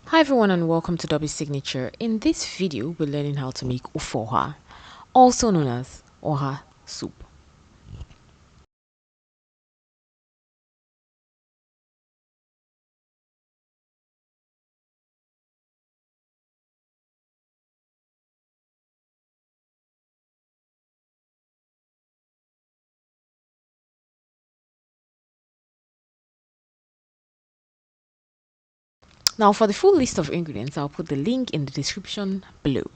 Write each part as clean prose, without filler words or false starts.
Hi everyone and welcome to Dobby's Signature. In this video, we're learning how to make ufoha, also known as Oha Soup. Now for the full list of ingredients, I'll put the link in the description below.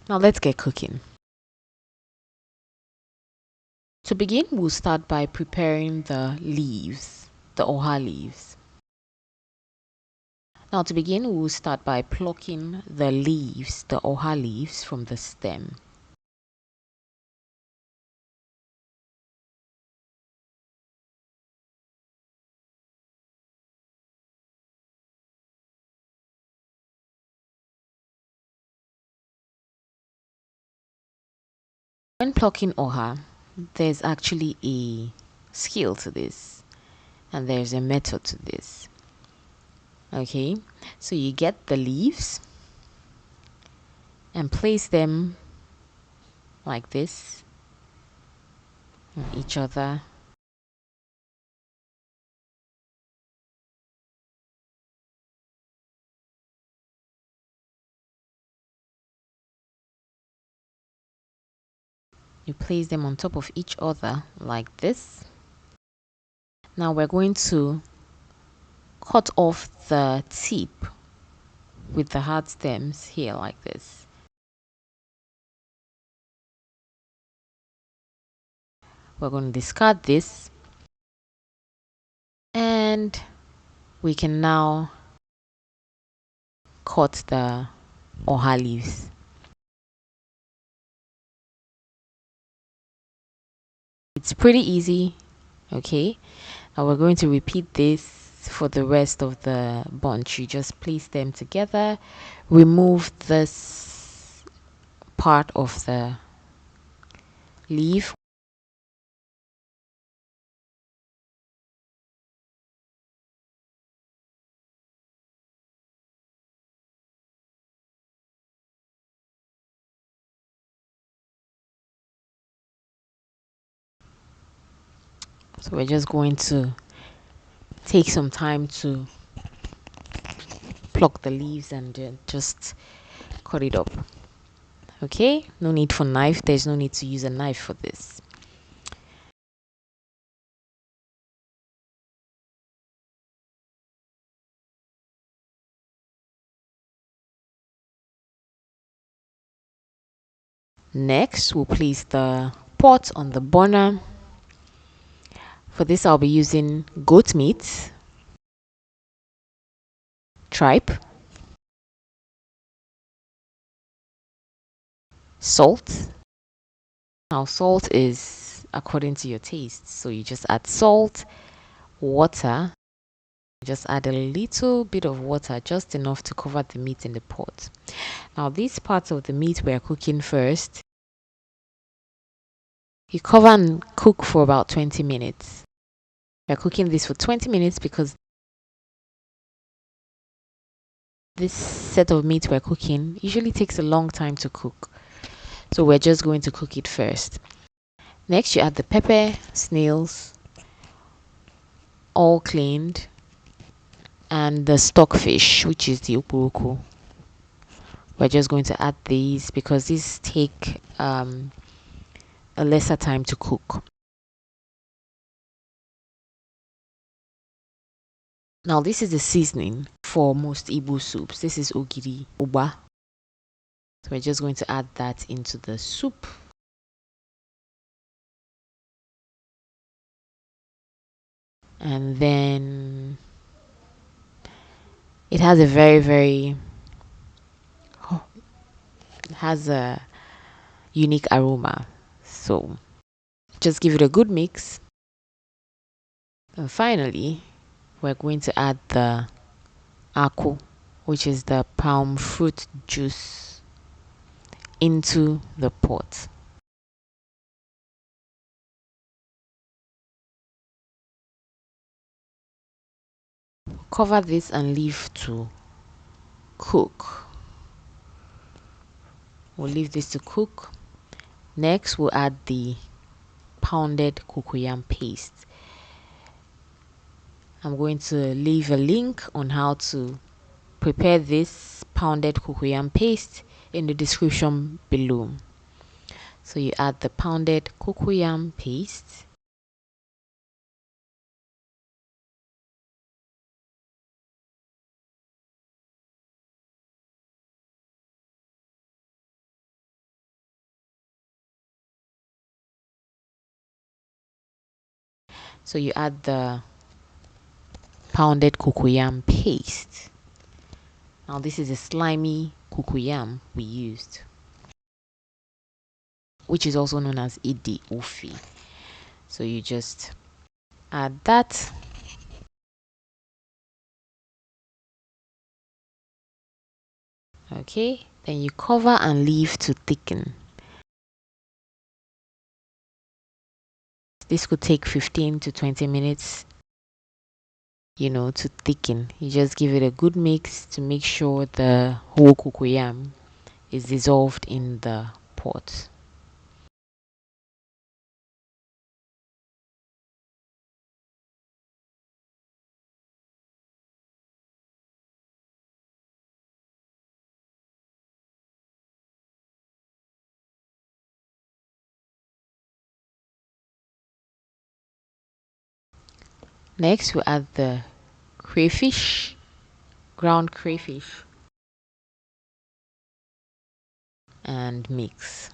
Now let's get cooking. To begin, we'll start by preparing the leaves, the Oha leaves. Now to begin, we'll start by plucking the leaves, the Oha leaves from the stem. When plucking Oha, there's actually a skill to this, and there's a method to this. Okay, so you get the leaves and place them like this on each other. You place them on top of each other like this. Now we're going to cut off the tip with the hard stems here like this. We're going to discard this, and we can now cut the Oha leaves. It's pretty easy. Okay, now we're going to repeat this for the rest of the bunch. You just place them together, remove this part of the leaf. So we're just going to take some time to pluck the leaves and just cut it up. Okay, no need for knife. There's no need to use a knife for this. Next, we'll place the pot on the burner. For this, I'll be using goat meat, tripe, salt. Now, salt is according to your taste, so you just add salt, water. Just add a little bit of water, just enough to cover the meat in the pot. Now, these parts of the meat we're cooking first, you cover and cook for about 20 minutes. We're cooking this for 20 minutes because this set of meat we're cooking usually takes a long time to cook. So we're just going to cook it first. Next, you add the pepper, snails, all cleaned, and the stockfish, which is the okuruku. We're just going to add these because these take a lesser time to cook. Now this is the seasoning for most Igbo soups. This is ogiri uba. So we're just going to add that into the soup. And then it has a it has a unique aroma. So just give it a good mix. And finally, we're going to add the aku. which is the palm fruit juice, into the pot. Cover this and leave to cook. We'll leave this to cook. Next, we'll add the pounded cocoyam paste. I'm going to leave a link on how to prepare this pounded cocoyam paste in the description below. So you add the pounded cocoyam paste. So you add the pounded cocoyam paste. Now this is a slimy cocoyam we used, which is also known as idi ofi. So you just add that. Okay, then you cover and leave to thicken. This could take 15 to 20 minutes, to thicken. You just give it a good mix to make sure the whole cocoyam is dissolved in the pot. Next, we add the crayfish, ground crayfish, and mix.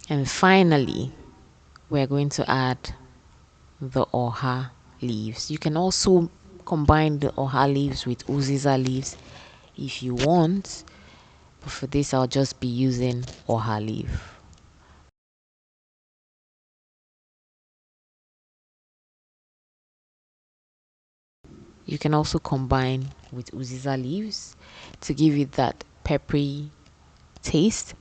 And finally, we're going to add the oha leaves. You can also combine the oha leaves with uziza leaves if you want, but for this I'll just be using oha leaf. You can also combine with uziza leaves to give it that peppery taste,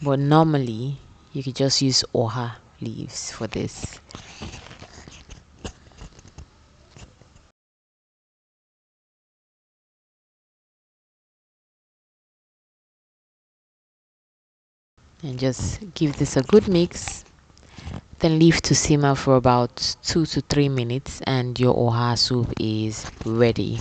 but normally you could just use oha leaves for this. And just give this a good mix, then leave to simmer for about 2 to 3 minutes and your oha soup is ready.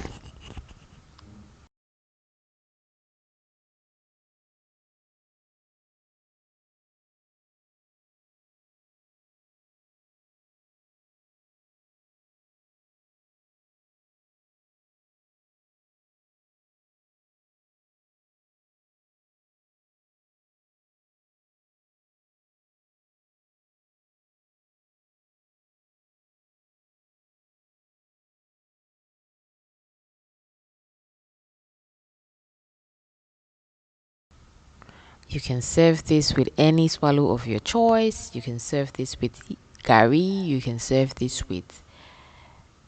You can serve this with any swallow of your choice. You can serve this with garri. You can serve this with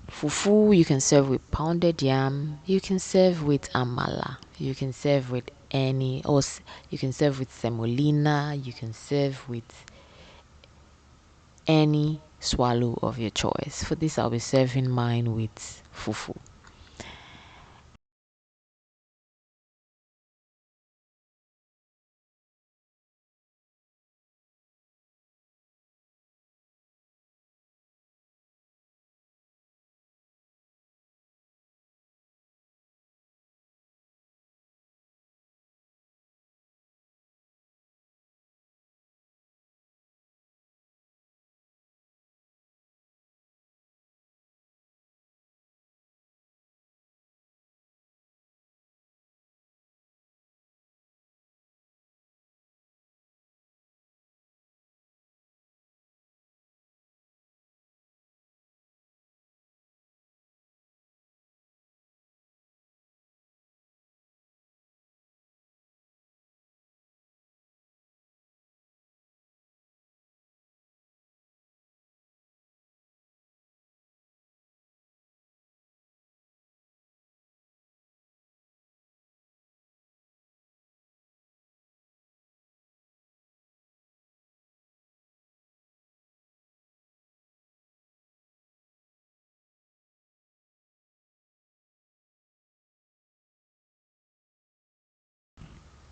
fufu. You can serve with pounded yam. You can serve with amala. You can serve with any, or you can serve with semolina. You can serve with any swallow of your choice. For this, I'll be serving mine with fufu.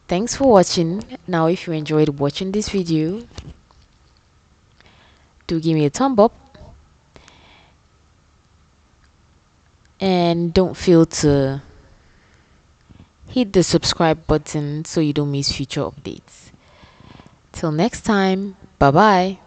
Thanks for watching. Now if you enjoyed watching this video, do give me a thumb up and don't fail to hit the subscribe button so you don't miss future updates. Till next time, bye bye.